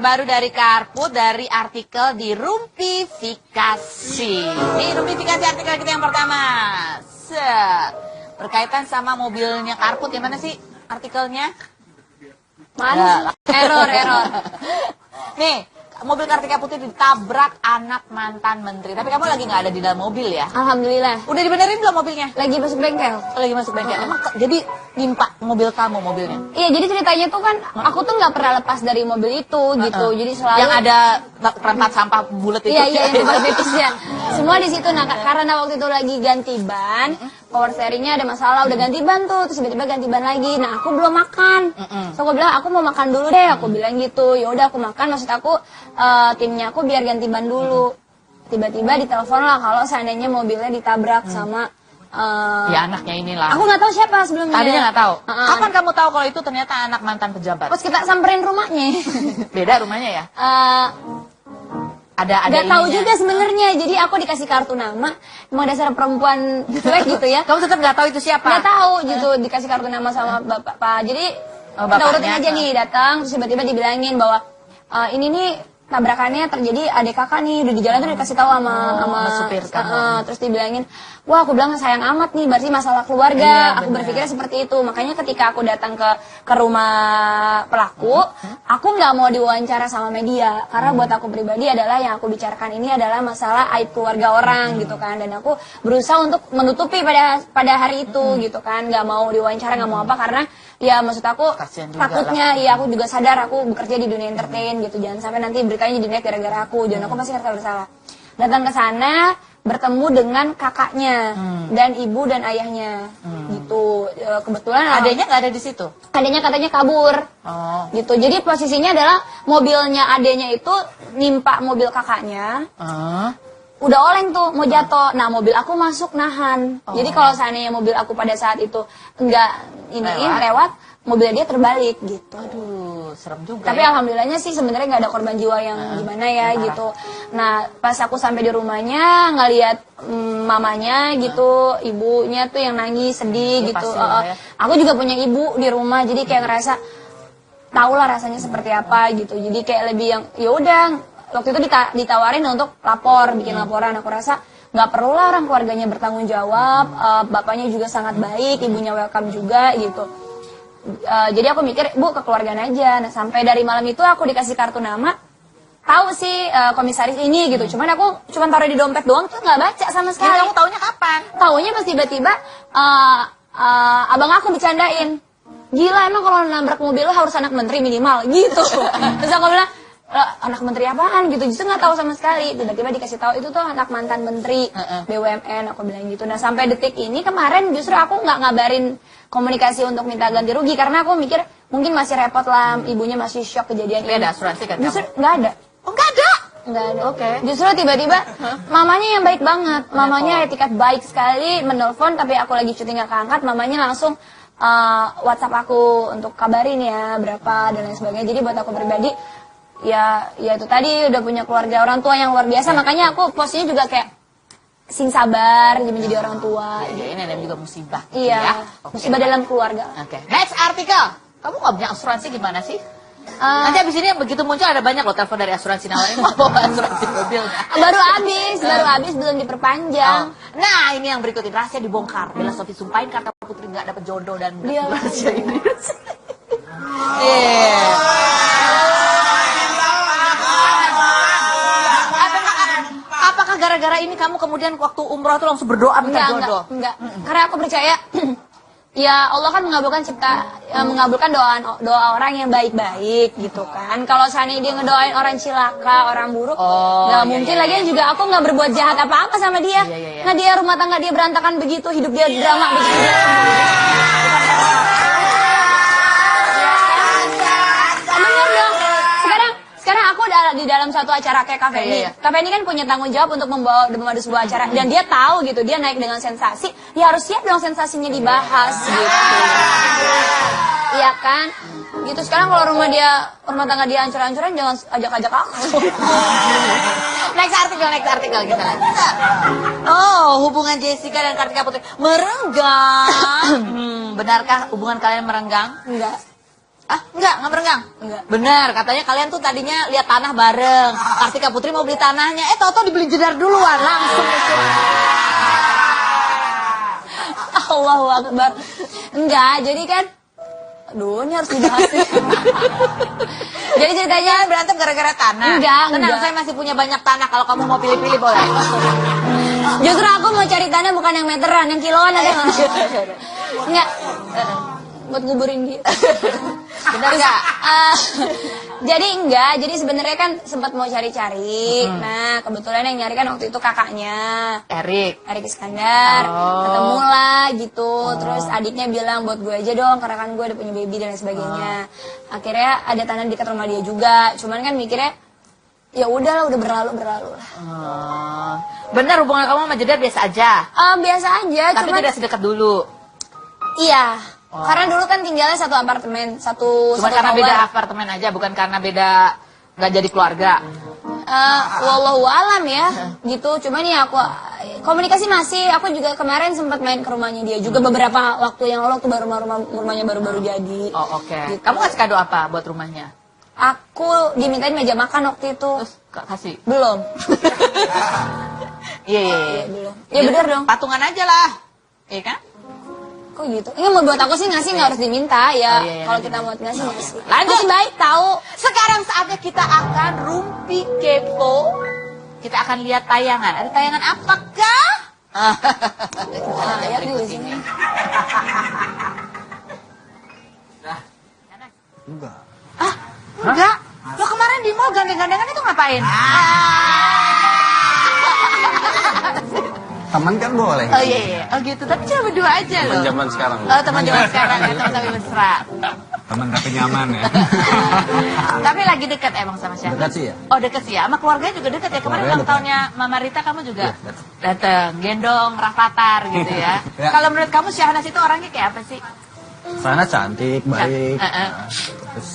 terbaru dari Karput dari artikel di Rumpifikasi. Nih Rumpifikasi artikel kita yang pertama. Berkaitan sama mobilnya Karput, yang mana sih artikelnya? Mana? Error. Nih, mobil Kartika Putri ditabrak anak mantan menteri. Tapi kamu lagi nggak ada di dalam mobil ya? Alhamdulillah. Udah dibenerin belum mobilnya? Lagi masuk bengkel. Lagi masuk bengkel. Emang jadi nimpa mobil kamu mobilnya? Iya, jadi ceritanya tuh kan aku tuh nggak pernah lepas dari mobil itu gitu. Jadi selalu yang ada tempat sampah bulat itu. Iya, yang tempat bepisnya. Semua di situ. Nah, karena waktu itu lagi ganti ban, power steeringnya ada masalah, udah ganti ban tuh, terus tiba-tiba ganti ban lagi. Nah, aku belum makan. So aku bilang aku mau makan dulu deh, aku bilang gitu. Ya udah aku makan, maksud aku timnya aku biar ganti ban dulu. Tiba-tiba ditelepon lah kalau seandainya mobilnya ditabrak sama ya anaknya inilah. Aku nggak tahu siapa sebelumnya. Tadinya nggak tahu. Kapan kamu tahu kalau itu ternyata anak mantan pejabat? Pas kita samperin rumahnya. Beda rumahnya ya? Ada nggak tahu juga sebenarnya. Jadi aku dikasih kartu nama. Emang dasar perempuan cuek gitu ya. Kamu tetap nggak tahu itu siapa? Nggak tahu gitu. Dikasih kartu nama sama bapak. Jadi kita urutin aja nih, datang terus tiba-tiba dibilangin bahwa ini nih tabrakannya terjadi adik kakak nih, udah di jalan tuh dikasih tahu sama supir kamu. Terus dibilangin, wah aku bilang sayang amat nih, berarti masalah keluarga. Aku berpikirnya seperti itu. Makanya ketika aku datang ke rumah pelaku, aku nggak mau diwawancara sama media karena buat aku pribadi adalah yang aku bicarakan ini adalah masalah aib keluarga orang gitu kan. Dan aku berusaha untuk menutupi pada hari itu gitu kan, nggak mau diwawancara, nggak mau apa karena ya maksud aku takutnya ya aku juga sadar aku bekerja di dunia entertain gitu, jangan sampai nanti beritanya jadi naik gara-gara aku, dan aku pasti ngerasa bersalah. Datang ke sana bertemu dengan kakaknya dan ibu dan ayahnya gitu. Kebetulan adanya nggak ada di situ. Adanya katanya kabur gitu. Jadi posisinya adalah mobilnya adanya itu nimpa mobil kakaknya. Udah oleng tuh mau jatuh. Nah mobil aku masuk nahan. Jadi kalau seandainya mobil aku pada saat itu enggak lewat, mobilnya dia terbalik gitu. Aduh, serem juga. Tapi alhamdulillahnya sih sebenarnya nggak ada korban jiwa yang gimana ya gitu. Nah pas aku sampai di rumahnya ngeliat mamanya gitu, ibunya tuh yang nangis sedih gitu. Aku juga punya ibu di rumah, jadi kayak ngerasa tahulah rasanya seperti apa gitu. Jadi kayak lebih yang ya udah. Waktu itu ditawarin untuk bikin laporan. Aku rasa nggak perlu lah orang keluarganya bertanggung jawab. Bapaknya juga sangat baik, ibunya welcome juga gitu. Jadi aku mikir, Bu, kekeluargaan aja. Nah sampai dari malam itu aku dikasih kartu nama. Tahu sih komisaris ini gitu. Cuman aku taruh di dompet doang tuh nggak baca sama sekali. Kamu taunya kapan? Taunya pas tiba-tiba abang aku bercandain. Gila emang kalau nabrak mobil harus anak menteri minimal gitu. Terus aku bilang, anak menteri apaan gitu, justru nggak tahu sama sekali. Tiba-tiba dikasih tahu itu tuh anak mantan menteri BUMN, aku bilang gitu. Nah sampai detik ini kemarin justru aku nggak ngabarin komunikasi untuk minta ganti rugi karena aku mikir mungkin masih repot lah, ibunya masih shock kejadian ini. Ada asuransi kan? Justru nggak ada. Oh nggak ada? Nggak ada. Oke. Justru tiba-tiba mamanya yang baik banget, mamanya etikat baik sekali, menelpon tapi aku lagi cuti nggak keangkat, mamanya langsung WhatsApp aku untuk kabarin ya berapa dan lain sebagainya. Jadi buat aku pribadi ya itu tadi udah punya keluarga orang tua yang luar biasa, makanya aku posisinya juga kayak sing sabar menjadi orang tua. Ini ada juga musibah. Iya, ya? musibah dalam keluarga. Next artikel. Kamu nggak punya asuransi gimana sih? Nanti abis ini begitu muncul ada banyak loh telepon dari asuransi nawarin mau bawa asuransi mobil. Baru habis belum diperpanjang. Nah ini yang berikut ini rahasia dibongkar. Bella Sophie sumpahin Kartika Putri nggak dapet jodoh dan rahasia ini. Apakah gara-gara ini kamu kemudian waktu umroh tuh langsung berdoa minta jodoh? Enggak. Karena aku percaya ya Allah kan mengabulkan doa orang yang baik-baik gitu kan. Kalau seandainya dia ngedoain orang cilaka, orang buruk, nggak mungkin lagi juga aku nggak berbuat jahat apa-apa sama dia. Nah dia rumah tangga dia berantakan begitu, hidup dia drama begitu. Bener dong. Sekarang aku di dalam satu acara kayak Cafe ini. Cafe ini kan punya tanggung jawab untuk membawa sebuah acara dan dia tahu gitu, dia naik dengan sensasi, ya harus siap dong sensasinya dibahas gitu. Iya kan? Gitu sekarang kalau rumah tangga dia hancur-hancuran jangan ajak-ajak aku. Next artikel kita lagi. Oh, hubungan Jessica dan Kartika Putri merenggang. Benarkah hubungan kalian merenggang? Enggak. Ah, nggak berenggang. Enggak. Bener, katanya kalian tuh tadinya lihat tanah bareng. Kartika Putri mau beli tanahnya, tau-tau dibeli jedar duluan langsung. Allahu Akbar. Enggak, jadi kan, aduh ini harus dibahas sih. Jadi ceritanya Berantem gara-gara tanah. Enggak. Saya masih punya banyak tanah. Kalau kamu mau pilih-pilih boleh. Justru aku mau cari tanah bukan yang meteran, yang kiloan ada nggak? Enggak. Buat nguburin dia. Bener nggak? Jadi sebenarnya kan sempat mau cari-cari. Nah, kebetulan yang nyari kan waktu itu kakaknya. Erik Iskandar. Ketemu lah gitu. Terus adiknya bilang buat gue aja dong karena kan gue udah punya baby dan lain sebagainya. Akhirnya ada tanah dekat rumah dia juga. Cuman kan mikirnya ya udahlah, udah berlalu lah. Bener, hubungan kamu sama Jedar biasa aja. Biasa aja, Tapi cuman tidak sedekat dulu. iya. Karena dulu kan tinggalnya satu apartemen, Cuma satu karena tower. beda apartemen aja, bukan karena beda nggak jadi keluarga. Wallahu alam ya, gitu. Cuman ya aku komunikasi masih. Aku juga kemarin sempat main ke rumahnya dia juga beberapa waktu yang lalu, waktu rumahnya baru jadi. Oh, oke. Gitu. Kamu kasih kado apa buat rumahnya? Aku dimintain meja makan waktu itu. Terus kasih? Belum. Iya. Belum. Ya bener dong. Patungan aja lah. Iya kan? Kok gitu? Ini mau buat aku sih ngasih nggak harus diminta ya. Iya, Kalau kita mau ngasih ngasih. Lanjut. Masih baik tahu. Sekarang saatnya kita akan rumpi kepo. Kita akan lihat tayangan. Ada tayangan apakah? Lihat dulu di sini. Enggak. Enggak. Lo kemarin di mall gandeng-gandengan itu ngapain? Teman kan boleh. Oh iya. Oh gitu. Tapi cuma berdua aja loh. Teman zaman sekarang. Oh teman zaman sekarang ya. Teman tapi mesra. Teman tapi nyaman ya. Tapi lagi dekat emang sama siapa? Dekat sih ya. Oh dekat sih ya. Sama keluarganya juga dekat ya. Kemarin Keluarganya ulang dekat. tahunnya Mama Rita kamu juga Iya, datang, gendong, rafathar gitu ya. Ya. Kalau menurut kamu Syahnas itu orangnya kayak apa sih? Sana cantik, baik. Terus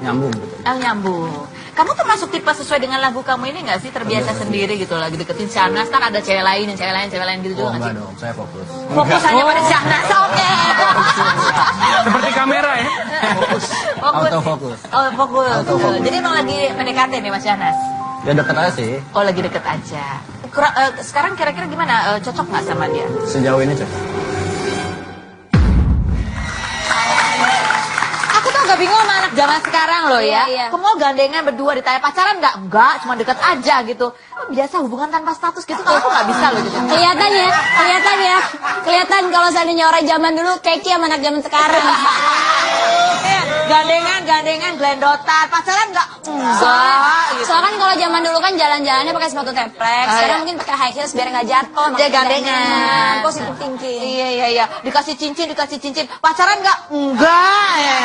nyambung gitu. Oh nyambung. Kamu termasuk tipe sesuai dengan lagu kamu ini nggak sih? Terbiasa sendiri gitu lagi deketin Syahnas, kan ada cewek lain gitu Oh juga nggak enggak sih? dong, saya fokus. Fokus hanya pada Syahnas, oke. Seperti kamera ya. Fokus. Autofokus. Oh fokus. Autofokus. Jadi emang lagi PDKT nih Mas Syahnas? Ya deket aja sih. Oh lagi deket aja. Sekarang kira-kira gimana? Cocok nggak sama dia? Sejauh ini cocok. Aku tuh agak bingung sama anak zaman sekarang loh ya. Iya. Kamu mau gandengan berdua ditanya pacaran nggak? Enggak, cuma deket aja gitu. Oh, biasa hubungan tanpa status gitu kalau aku nggak bisa loh gitu. Kelihatan kalau seandainya orang zaman dulu keki sama anak zaman sekarang. Gandengan, gelendotan, pacaran nggak? Enggak. Gitu. Soalnya kan kalau zaman dulu kan jalan-jalannya pakai sepatu teplek, sekarang iya. mungkin pakai high heels biar nggak jatuh. Dia gandengan. Positive thinking. Iya. Dikasih cincin. Pacaran nggak? Enggak. Ya.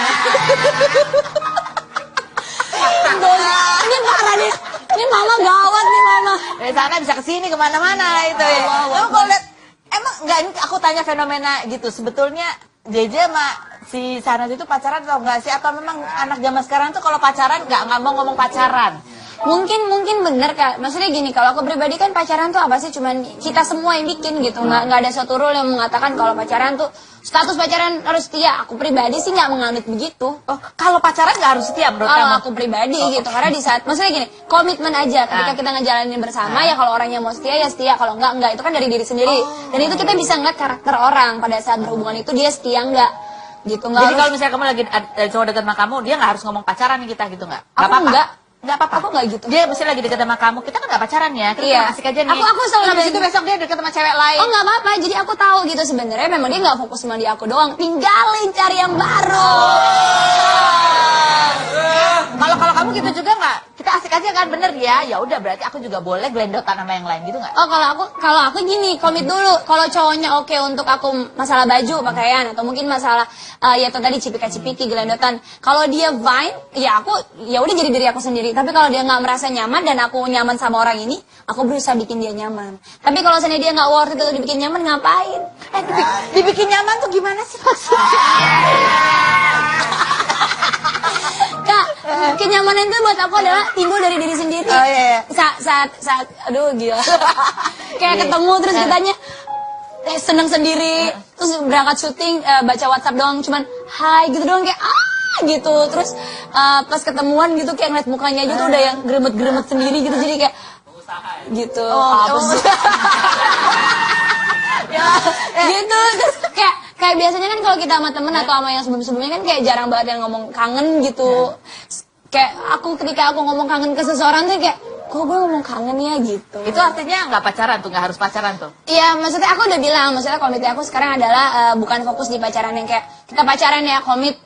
Ini parah nih. Ini mama gawat nih mama. Dari sana bisa ke sini kemana-mana itu ya. Kamu kalau lihat, emang nggak ini aku tanya fenomena gitu. Sebetulnya JJ sama si Syahnas itu pacaran atau enggak sih? Atau memang anak zaman sekarang tuh kalau pacaran nggak mau ngomong pacaran? Mungkin bener Kak. Maksudnya gini, kalau aku pribadi kan pacaran tuh apa sih? Cuman kita semua yang bikin gitu. Nggak ada suatu rule yang mengatakan kalau pacaran tuh status pacaran harus setia. Aku pribadi sih nggak menganut begitu. Oh, kalau pacaran nggak harus setia menurut Kalau kamu? aku pribadi gitu, karena di saat, maksudnya gini, komitmen aja ketika kita ngejalanin bersama ya kalau orangnya mau setia ya setia, kalau enggak itu kan dari diri sendiri. Dan itu kita bisa ngeliat karakter orang pada saat berhubungan itu dia setia enggak gitu. Nggak Jadi harus- kalau misalnya kamu lagi cowok dekat sama kamu, dia nggak harus ngomong pacaran nih kita gitu nggak? Aku enggak. Nggak apa-apa. Aku nggak gitu. Dia mesti lagi dekat sama kamu, kita kan nggak pacaran ya, kita Iya. cuma asik aja nih. Aku selalu Terus habis bilang- itu besok dia dekat sama cewek lain. Oh nggak apa-apa, jadi aku tahu gitu sebenarnya memang dia nggak fokus sama di aku doang, tinggalin cari yang baru. Kalau kamu gitu juga nggak? Kita asik aja kan, bener ya? Ya udah berarti aku juga boleh gelendotan sama yang lain gitu nggak? Oh kalau aku gini, komit dulu. Kalau cowoknya oke untuk aku masalah baju, pakaian atau mungkin masalah ya itu tadi cipika-cipiki, gelendotan. Kalau dia fine, ya aku ya udah jadi diri aku sendiri. Tapi kalau dia nggak merasa nyaman dan aku nyaman sama orang ini, aku berusaha bikin dia nyaman. Tapi kalau seandainya dia nggak worth it untuk dibikin nyaman, ngapain? Dibikin nyaman tuh gimana sih maksudnya? Kak, kenyamanan itu buat aku adalah timbul dari diri sendiri. Oh, iya. Saat aduh gila. Kayak ketemu terus kitanya seneng sendiri, terus berangkat syuting baca WhatsApp doang cuman hai gitu doang kayak gitu. Terus pas ketemuan gitu kayak ngeliat mukanya aja tuh udah yang gremet-gremet sendiri gitu, jadi kayak gitu. Gitu. Terus kayak biasanya kan kalau kita sama temen atau sama yang sebelum-sebelumnya kan kayak jarang banget yang ngomong kangen gitu. Kayak ketika aku ngomong kangen ke seseorang tuh kayak, kok gue ngomong kangen ya gitu. Itu artinya nggak pacaran tuh, nggak harus pacaran tuh. Iya, maksudnya aku udah bilang, maksudnya komit aku sekarang adalah bukan fokus di pacaran yang kayak kita pacaran ya komit,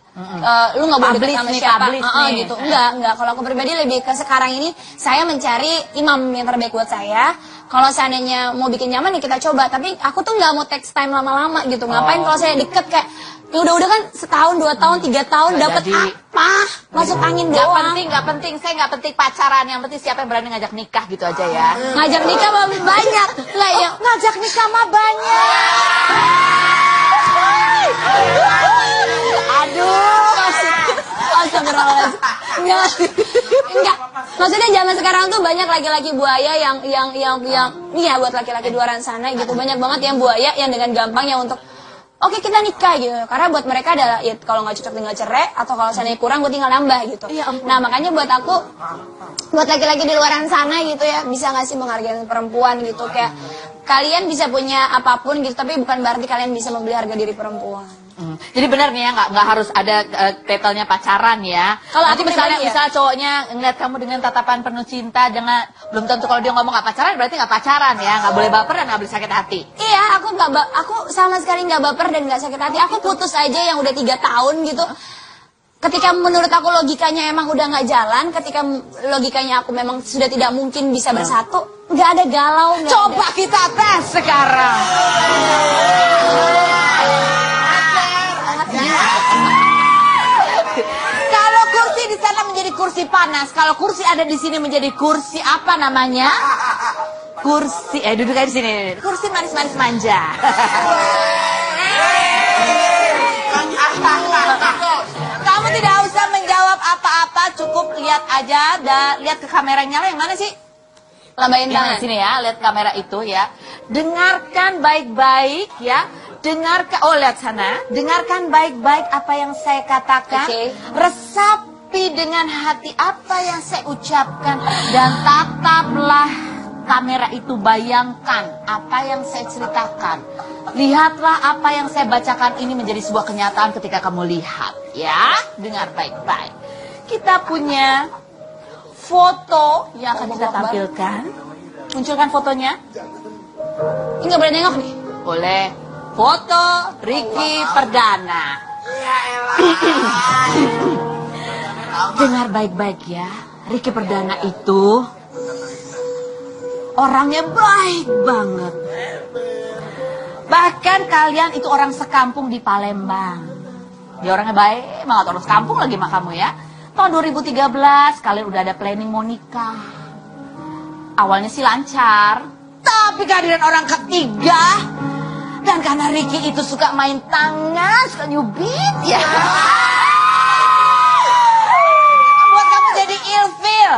lu nggak boleh deket sama siapa, gitu. Enggak. Kalau aku pribadi lebih ke sekarang ini saya mencari imam yang terbaik buat saya. Kalau seandainya mau bikin nyaman ya kita coba, tapi aku tuh nggak mau text time lama-lama gitu. Ngapain kalau saya deket kayak ya udah kan setahun, 2 tahun, 3 tahun dapat apa? Masuk angin doang. Nggak penting. Saya nggak penting pacaran. Yang penting siapa yang berani ngajak nikah gitu aja ya. Ngajak nikah mah banyak. Lah ya, Ngajak nikah mah banyak. Aduh. Astagfirullahaladzim. Enggak. Maksudnya zaman sekarang tuh banyak laki-laki buaya yang ya buat laki-laki di luar sana gitu. Banyak banget yang buaya yang dengan gampangnya untuk oke kita nikah gitu, karena buat mereka adalah ya kalau nggak cocok tinggal cerai atau kalau seandainya kurang gue tinggal nambah gitu. Nah makanya buat aku, buat laki-laki di luar sana gitu ya, bisa nggak sih menghargai perempuan gitu, kayak kalian bisa punya apapun gitu, tapi bukan berarti kalian bisa membeli harga diri perempuan. Jadi benar nih ya, nggak harus ada titelnya pacaran ya. Kalau nanti aku misalnya pribadi ya. misal cowoknya ngeliat kamu dengan tatapan penuh cinta, dengan belum tentu kalau dia ngomong nggak pacaran berarti nggak pacaran ya, nggak boleh baper dan nggak boleh sakit hati. Iya, aku sama sekali nggak baper dan nggak sakit hati. Aku putus aja yang udah 3 tahun gitu. Ketika menurut aku logikanya emang udah nggak jalan, ketika logikanya aku memang sudah tidak mungkin bisa bersatu, nggak ada galau. Coba kita tes sekarang. Kalau kursi di sana menjadi kursi panas, kalau kursi ada di sini menjadi kursi apa namanya? Kursi, duduk aja di sini. Kursi manis-manis manja. Kamu tidak usah menjawab apa-apa, cukup lihat aja dan lihat ke kamera yang nyala yang mana sih? Lambain Yang tangan. sini ya, lihat kamera itu ya. Dengarkan baik-baik ya. Lihat sana. Dengarkan baik-baik apa yang saya katakan. Oke. Resapi dengan hati apa yang saya ucapkan dan tataplah kamera itu, bayangkan apa yang saya ceritakan. Lihatlah apa yang saya bacakan ini menjadi sebuah kenyataan ketika kamu lihat ya. Dengar baik-baik. Kita punya foto yang akan kita tampilkan. Munculkan fotonya. Ini nggak boleh nengok nih. Boleh. Foto Ricky Perdana. Dengar baik-baik ya. Ricky Perdana itu orangnya baik banget. Bahkan kalian itu orang sekampung di Palembang. Dia orangnya baik banget, orang sekampung lagi sama kamu ya. Tahun 2013 kalian udah ada planning mau nikah. Awalnya sih lancar, tapi kehadiran orang ketiga. Dan karena Ricky itu suka main tangan, suka nyubit ya. Buat kamu jadi ilfil.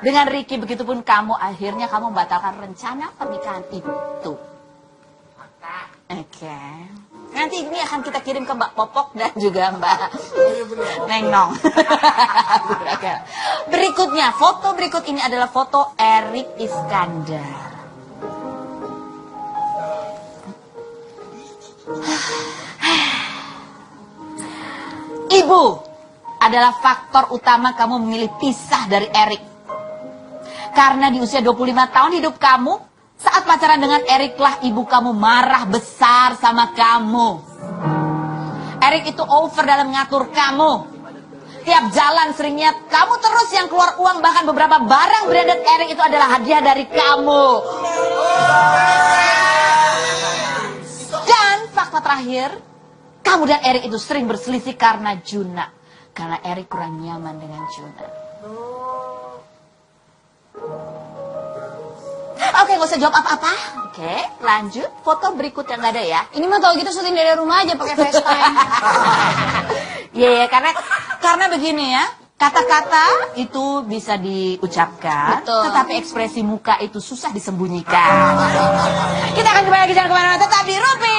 Dengan Ricky begitupun kamu, akhirnya kamu membatalkan rencana pernikahan itu. Oke. Nanti ini akan kita kirim ke Mbak Popok dan juga Mbak Neng Nong. Berikutnya, foto berikut ini adalah foto Erik Iskandar. Ibu adalah faktor utama kamu memilih pisah dari Erik. Karena di usia 25 tahun hidup kamu, saat pacaran dengan Erik lah ibu kamu marah besar sama kamu. Erik itu over dalam mengatur kamu. Tiap jalan seringnya kamu terus yang keluar uang, bahkan beberapa barang branded Erik itu adalah hadiah dari kamu. Dan fakta terakhir, kamu dan Erik itu sering berselisih karena Juna. Karena Erik kurang nyaman dengan Juna. Oke, gak usah jawab apa-apa. Oke, lanjut. Foto berikut yang gak ada ya. Ini mah tau gitu syuting dari rumah aja pakai FaceTime. Iya, karena begini ya. Kata-kata itu bisa diucapkan, Betul. tetapi ekspresi muka itu susah disembunyikan. Kita akan kembali lagi, jangan kemana-mana, tetap di Rupi.